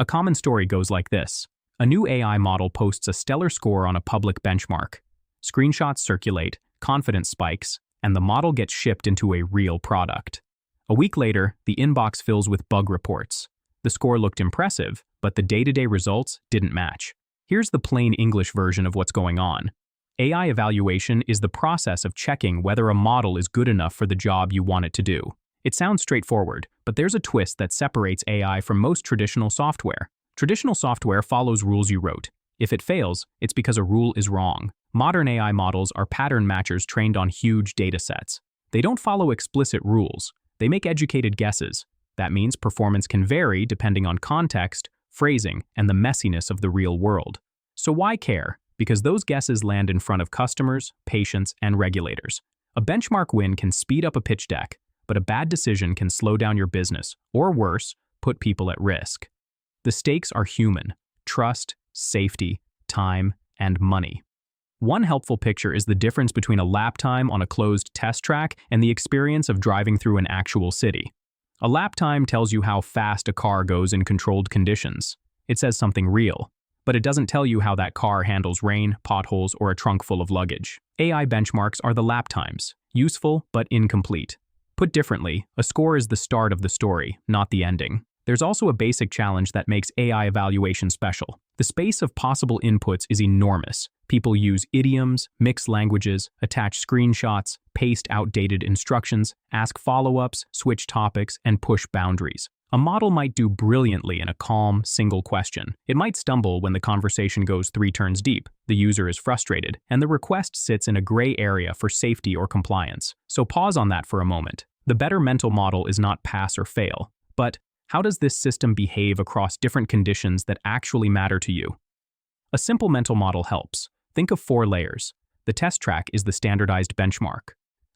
A common story goes like this. A new AI model posts a stellar score on a public benchmark. Screenshots circulate, confidence spikes, and the model gets shipped into a real product. A week later, the inbox fills with bug reports. The score looked impressive, but the day-to-day results didn't match. Here's the plain English version of what's going on. AI evaluation is the process of checking whether a model is good enough for the job you want it to do. It sounds straightforward, but there's a twist that separates AI from most traditional software. Traditional software follows rules you wrote. If it fails, it's because a rule is wrong. Modern AI models are pattern matchers trained on huge datasets. They don't follow explicit rules. They make educated guesses. That means performance can vary depending on context, phrasing, and the messiness of the real world. So why care? Because those guesses land in front of customers, patients, and regulators. A benchmark win can speed up a pitch deck, but a bad decision can slow down your business, or worse, put people at risk. The stakes are human: trust, safety, time, and money. One helpful picture is the difference between a lap time on a closed test track and the experience of driving through an actual city. A lap time tells you how fast a car goes in controlled conditions. It says something real, but it doesn't tell you how that car handles rain, potholes, or a trunk full of luggage. AI benchmarks are the lap times, useful but incomplete. Put differently, a score is the start of the story, not the ending. There's also a basic challenge that makes AI evaluation special. The space of possible inputs is enormous. People use idioms, mix languages, attach screenshots, paste outdated instructions, ask follow-ups, switch topics, and push boundaries. A model might do brilliantly in a calm, single question. It might stumble when the conversation goes 3 turns deep, the user is frustrated, and the request sits in a gray area for safety or compliance. So pause on that for a moment. The better mental model is not pass or fail, but how does this system behave across different conditions that actually matter to you? A simple mental model helps. Think of 4 layers. The test track is the standardized benchmark.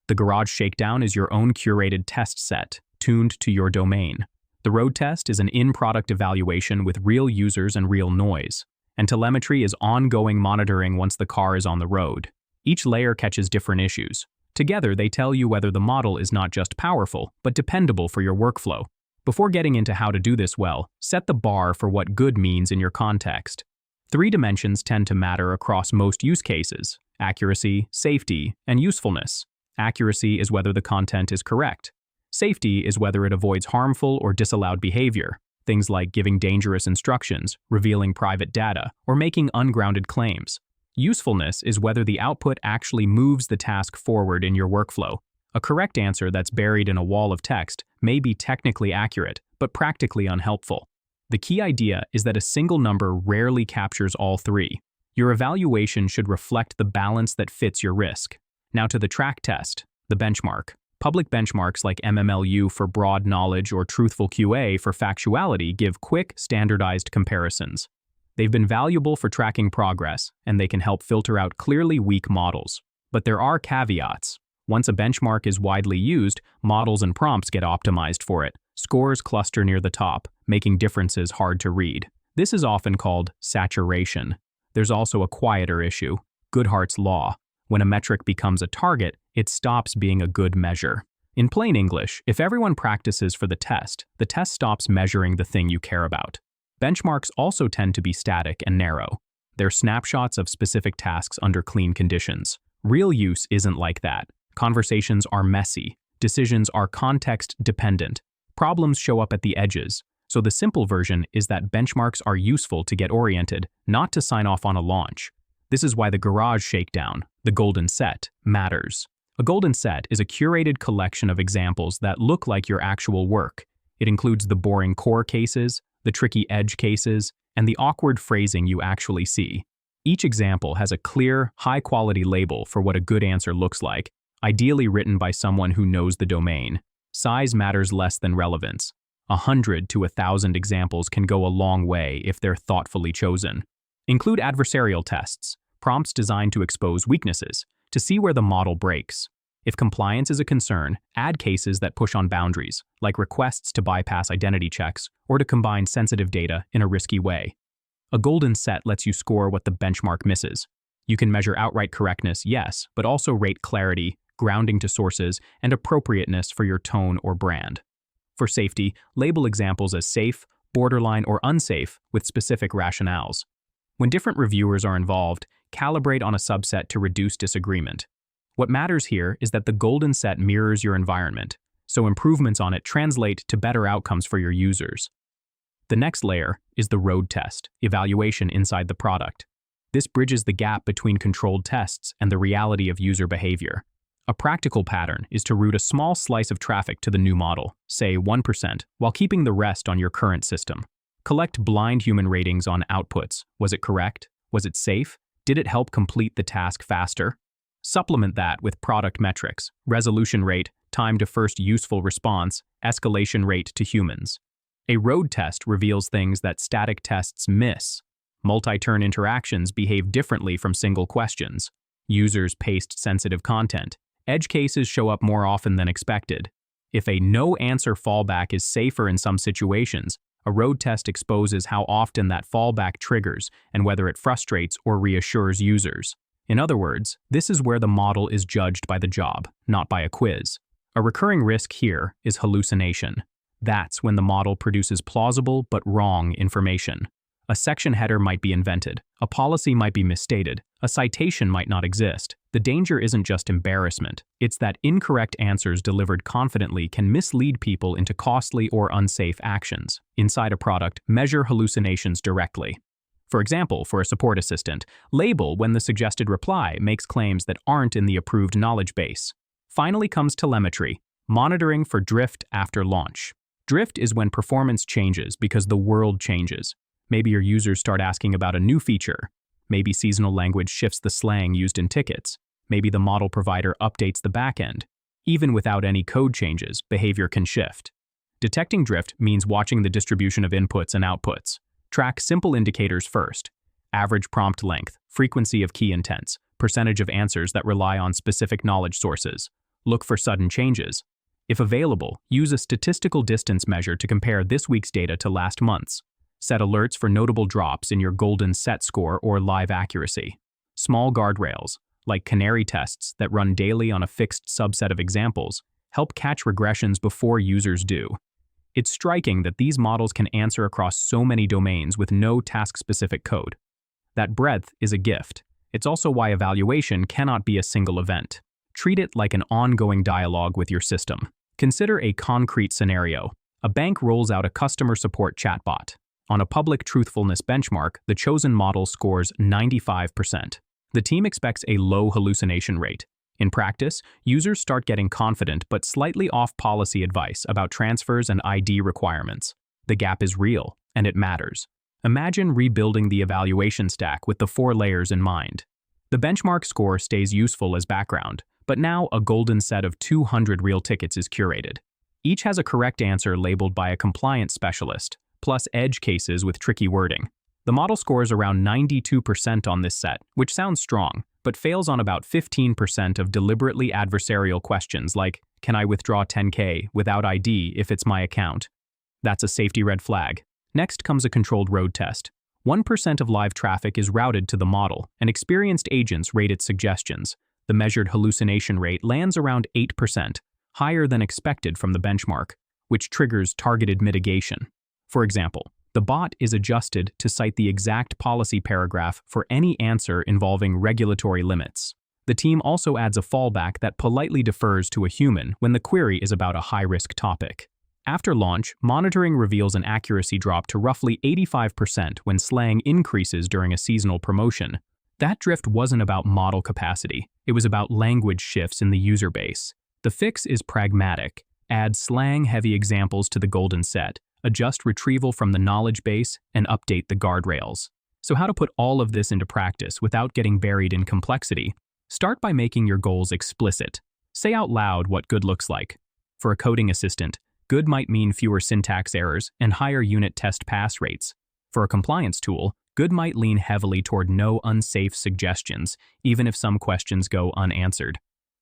The garage shakedown is your own curated test set, tuned to your domain. The road test is an in-product evaluation with real users and real noise. And telemetry is ongoing monitoring once the car is on the road. Each layer catches different issues. Together, they tell you whether the model is not just powerful, but dependable for your workflow. Before getting into how to do this well, set the bar for what good means in your context. 3 dimensions tend to matter across most use cases: accuracy, safety, and usefulness. Accuracy is whether the content is correct. Safety is whether it avoids harmful or disallowed behavior, things like giving dangerous instructions, revealing private data, or making ungrounded claims. Usefulness is whether the output actually moves the task forward in your workflow. A correct answer that's buried in a wall of text may be technically accurate, but practically unhelpful. The key idea is that a single number rarely captures all 3. Your evaluation should reflect the balance that fits your risk. Now to the track test, the benchmark. Public benchmarks like MMLU for broad knowledge or Truthful QA for factuality give quick, standardized comparisons. They've been valuable for tracking progress, and they can help filter out clearly weak models. But there are caveats. Once a benchmark is widely used, models and prompts get optimized for it. Scores cluster near the top, making differences hard to read. This is often called saturation. There's also a quieter issue: Goodhart's law. When a metric becomes a target, it stops being a good measure. In plain English, if everyone practices for the test stops measuring the thing you care about. Benchmarks also tend to be static and narrow. They're snapshots of specific tasks under clean conditions. Real use isn't like that. Conversations are messy. Decisions are context-dependent. Problems show up at the edges. So the simple version is that benchmarks are useful to get oriented, not to sign off on a launch. This is why the garage shakedown, the golden set, matters. A golden set is a curated collection of examples that look like your actual work. It includes the boring core cases, the tricky edge cases, and the awkward phrasing you actually see. Each example has a clear, high-quality label for what a good answer looks like, ideally written by someone who knows the domain. Size matters less than relevance. 100 to 1,000 examples can go a long way if they're thoughtfully chosen. Include adversarial tests, prompts designed to expose weaknesses, to see where the model breaks. If compliance is a concern, add cases that push on boundaries, like requests to bypass identity checks or to combine sensitive data in a risky way. A golden set lets you score what the benchmark misses. You can measure outright correctness, yes, but also rate clarity, grounding to sources, and appropriateness for your tone or brand. For safety, label examples as safe, borderline, or unsafe with specific rationales. When different reviewers are involved, calibrate on a subset to reduce disagreement. What matters here is that the golden set mirrors your environment, so improvements on it translate to better outcomes for your users. The next layer is the road test, evaluation inside the product. This bridges the gap between controlled tests and the reality of user behavior. A practical pattern is to route a small slice of traffic to the new model, say 1%, while keeping the rest on your current system. Collect blind human ratings on outputs. Was it correct? Was it safe? Did it help complete the task faster? Supplement that with product metrics, resolution rate, time to first useful response, escalation rate to humans. A road test reveals things that static tests miss. Multi-turn interactions behave differently from single questions. Users paste sensitive content. Edge cases show up more often than expected. If a no-answer fallback is safer in some situations, a road test exposes how often that fallback triggers and whether it frustrates or reassures users. In other words, this is where the model is judged by the job, not by a quiz. A recurring risk here is hallucination. That's when the model produces plausible but wrong information. A section header might be invented, a policy might be misstated, a citation might not exist. The danger isn't just embarrassment, it's that incorrect answers delivered confidently can mislead people into costly or unsafe actions. Inside a product, measure hallucinations directly. For example, for a support assistant, label when the suggested reply makes claims that aren't in the approved knowledge base. Finally comes telemetry, monitoring for drift after launch. Drift is when performance changes because the world changes. Maybe your users start asking about a new feature. Maybe seasonal language shifts the slang used in tickets. Maybe the model provider updates the backend. Even without any code changes, behavior can shift. Detecting drift means watching the distribution of inputs and outputs. Track simple indicators first. Average prompt length, frequency of key intents, percentage of answers that rely on specific knowledge sources. Look for sudden changes. If available, use a statistical distance measure to compare this week's data to last month's. Set alerts for notable drops in your golden set score or live accuracy. Small guardrails, like canary tests that run daily on a fixed subset of examples, help catch regressions before users do. It's striking that these models can answer across so many domains with no task-specific code. That breadth is a gift. It's also why evaluation cannot be a single event. Treat it like an ongoing dialogue with your system. Consider a concrete scenario. A bank rolls out a customer support chatbot. On a public truthfulness benchmark, the chosen model scores 95%. The team expects a low hallucination rate. In practice, users start getting confident but slightly off-policy advice about transfers and ID requirements. The gap is real, and it matters. Imagine rebuilding the evaluation stack with the 4 layers in mind. The benchmark score stays useful as background, but now a golden set of 200 real tickets is curated. Each has a correct answer labeled by a compliance specialist, plus edge cases with tricky wording. The model scores around 92% on this set, which sounds strong, but fails on about 15% of deliberately adversarial questions like, can I withdraw 10K without ID if it's my account? That's a safety red flag. Next comes a controlled road test. 1% of live traffic is routed to the model, and experienced agents rate its suggestions. The measured hallucination rate lands around 8%, higher than expected from the benchmark, which triggers targeted mitigation. For example, the bot is adjusted to cite the exact policy paragraph for any answer involving regulatory limits. The team also adds a fallback that politely defers to a human when the query is about a high-risk topic. After launch, monitoring reveals an accuracy drop to roughly 85% when slang increases during a seasonal promotion. That drift wasn't about model capacity, it was about language shifts in the user base. The fix is pragmatic. Add slang-heavy examples to the golden set, adjust retrieval from the knowledge base, and update the guardrails. So how to put all of this into practice without getting buried in complexity? Start by making your goals explicit. Say out loud what good looks like. For a coding assistant, good might mean fewer syntax errors and higher unit test pass rates. For a compliance tool, good might lean heavily toward no unsafe suggestions, even if some questions go unanswered.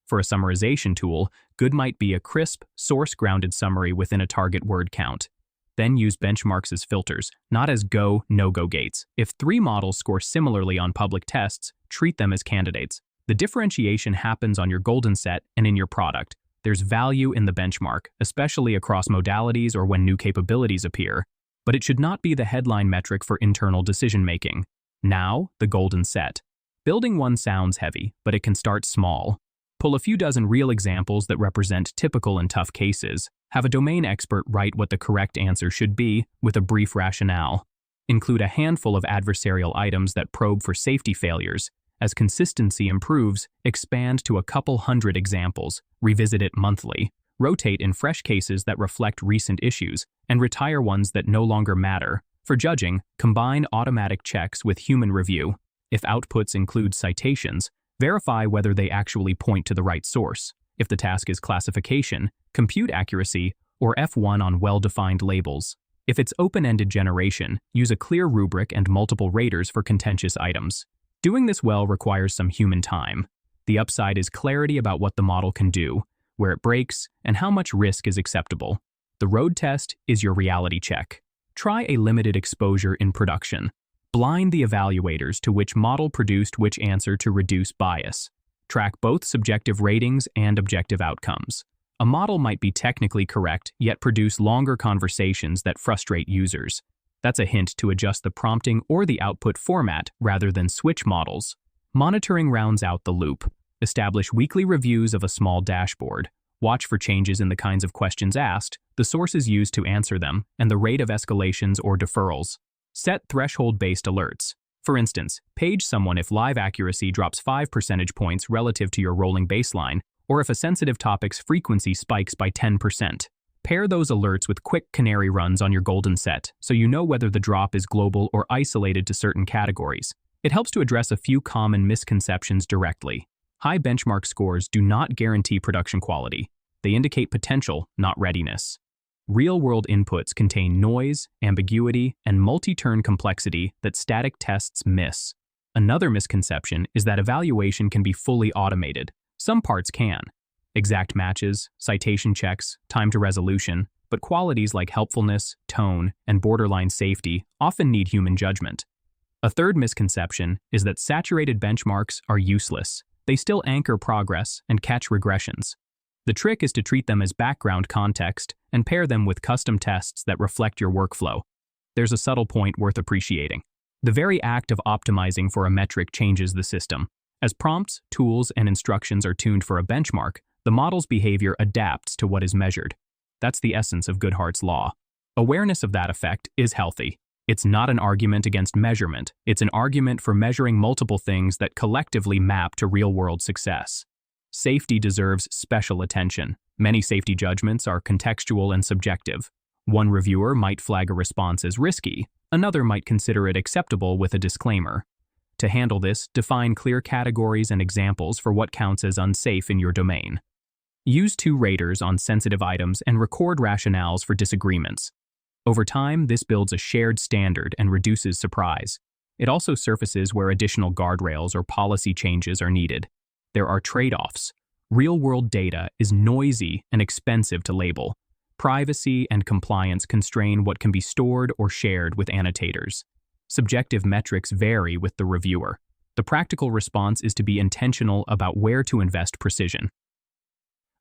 For a summarization tool, good might be a crisp, source-grounded summary within a target word count. Then use benchmarks as filters, not as go, no-go gates. If 3 models score similarly on public tests, treat them as candidates. The differentiation happens on your golden set and in your product. There's value in the benchmark, especially across modalities or when new capabilities appear. but it should not be the headline metric for internal decision-making. Now, the golden set. Building one sounds heavy, but it can start small. Pull a few dozen real examples that represent typical and tough cases. Have a domain expert write what the correct answer should be with a brief rationale. Include a handful of adversarial items that probe for safety failures. As consistency improves, expand to a couple hundred examples, revisit it monthly, rotate in fresh cases that reflect recent issues, and retire ones that no longer matter. For judging, combine automatic checks with human review. If outputs include citations, verify whether they actually point to the right source. If the task is classification, compute accuracy, or F1 on well-defined labels. If it's open-ended generation, use a clear rubric and multiple raters for contentious items. Doing this well requires some human time. The upside is clarity about what the model can do, where it breaks, and how much risk is acceptable. The road test is your reality check. Try a limited exposure in production. Blind the evaluators to which model produced which answer to reduce bias. Track both subjective ratings and objective outcomes. A model might be technically correct, yet produce longer conversations that frustrate users. That's a hint to adjust the prompting or the output format rather than switch models. Monitoring rounds out the loop. Establish weekly reviews of a small dashboard. Watch for changes in the kinds of questions asked, the sources used to answer them, and the rate of escalations or deferrals. Set threshold-based alerts. For instance, page someone if live accuracy drops 5 percentage points relative to your rolling baseline, or if a sensitive topic's frequency spikes by 10%. Pair those alerts with quick canary runs on your golden set so you know whether the drop is global or isolated to certain categories. It helps to address a few common misconceptions directly. High benchmark scores do not guarantee production quality. They indicate potential, not readiness. Real-world inputs contain noise, ambiguity, and multi-turn complexity that static tests miss. Another misconception is that evaluation can be fully automated. Some parts can. Exact matches, citation checks, time to resolution, but qualities like helpfulness, tone, and borderline safety often need human judgment. A third misconception is that saturated benchmarks are useless. They still anchor progress and catch regressions. The trick is to treat them as background context and pair them with custom tests that reflect your workflow. There's a subtle point worth appreciating. The very act of optimizing for a metric changes the system. As prompts, tools, and instructions are tuned for a benchmark, the model's behavior adapts to what is measured. That's the essence of Goodhart's law. Awareness of that effect is healthy. It's not an argument against measurement. It's an argument for measuring multiple things that collectively map to real-world success. Safety deserves special attention. Many safety judgments are contextual and subjective. One reviewer might flag a response as risky. Another might consider it acceptable with a disclaimer. To handle this, define clear categories and examples for what counts as unsafe in your domain. Use 2 raters on sensitive items and record rationales for disagreements. Over time, this builds a shared standard and reduces surprise. It also surfaces where additional guardrails or policy changes are needed. There are trade-offs. Real-world data is noisy and expensive to label. Privacy and compliance constrain what can be stored or shared with annotators. Subjective metrics vary with the reviewer. The practical response is to be intentional about where to invest precision.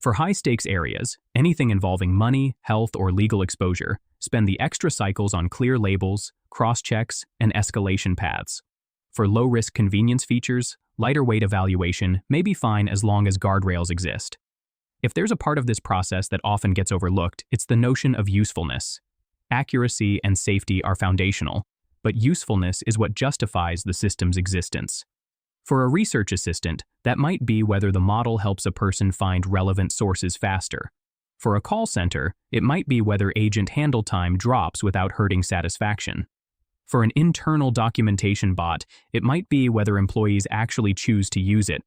For high-stakes areas, anything involving money, health, or legal exposure, spend the extra cycles on clear labels, cross-checks, and escalation paths. For low-risk convenience features, lighter weight evaluation may be fine as long as guardrails exist. If there's a part of this process that often gets overlooked, it's the notion of usefulness. Accuracy and safety are foundational, but usefulness is what justifies the system's existence. For a research assistant, that might be whether the model helps a person find relevant sources faster. For a call center, it might be whether agent handle time drops without hurting satisfaction. For an internal documentation bot, it might be whether employees actually choose to use it.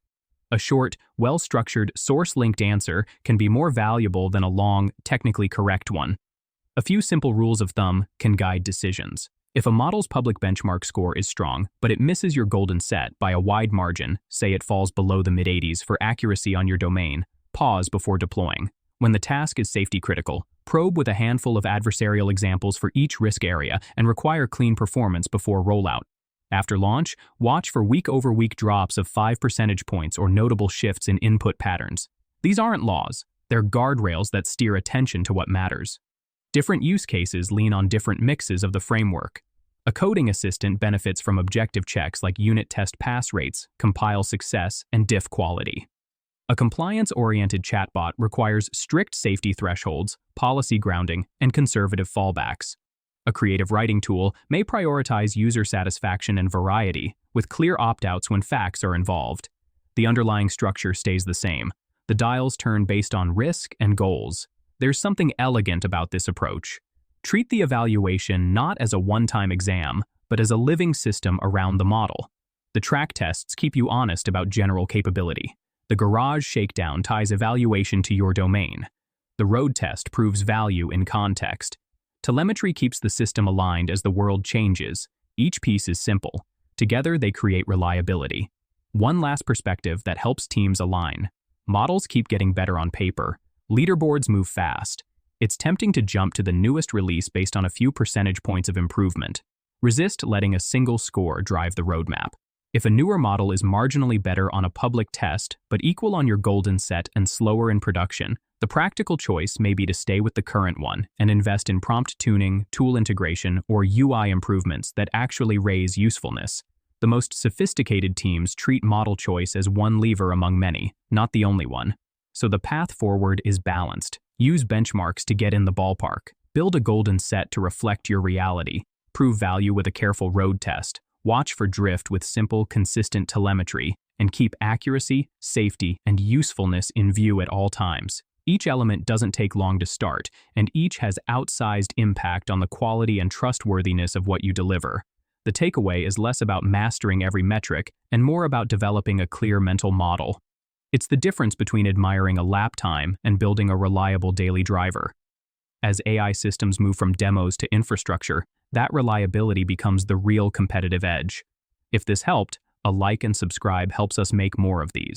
A short, well-structured, source-linked answer can be more valuable than a long, technically correct one. A few simple rules of thumb can guide decisions. If a model's public benchmark score is strong, but it misses your golden set by a wide margin, say it falls below the mid-80s for accuracy on your domain, pause before deploying. When the task is safety critical, probe with a handful of adversarial examples for each risk area and require clean performance before rollout. After launch, watch for week-over-week drops of 5 percentage points or notable shifts in input patterns. These aren't laws. They're guardrails that steer attention to what matters. Different use cases lean on different mixes of the framework. A coding assistant benefits from objective checks like unit test pass rates, compile success, and diff quality. A compliance-oriented chatbot requires strict safety thresholds, policy grounding, and conservative fallbacks. A creative writing tool may prioritize user satisfaction and variety, with clear opt-outs when facts are involved. The underlying structure stays the same. The dials turn based on risk and goals. There's something elegant about this approach. Treat the evaluation not as a one-time exam, but as a living system around the model. The track tests keep you honest about general capability. The garage shakedown ties evaluation to your domain. The road test proves value in context. Telemetry keeps the system aligned as the world changes. Each piece is simple. Together, they create reliability. One last perspective that helps teams align. Models keep getting better on paper. Leaderboards move fast. It's tempting to jump to the newest release based on a few percentage points of improvement. Resist letting a single score drive the roadmap. If a newer model is marginally better on a public test, but equal on your golden set and slower in production, the practical choice may be to stay with the current one and invest in prompt tuning, tool integration, or UI improvements that actually raise usefulness. The most sophisticated teams treat model choice as one lever among many, not the only one. So the path forward is balanced. Use benchmarks to get in the ballpark. Build a golden set to reflect your reality. Prove value with a careful road test. Watch for drift with simple, consistent telemetry, and keep accuracy, safety, and usefulness in view at all times. Each element doesn't take long to start, and each has outsized impact on the quality and trustworthiness of what you deliver. The takeaway is less about mastering every metric and more about developing a clear mental model. It's the difference between admiring a lap time and building a reliable daily driver. As AI systems move from demos to infrastructure, that reliability becomes the real competitive edge. If this helped, a like and subscribe helps us make more of these.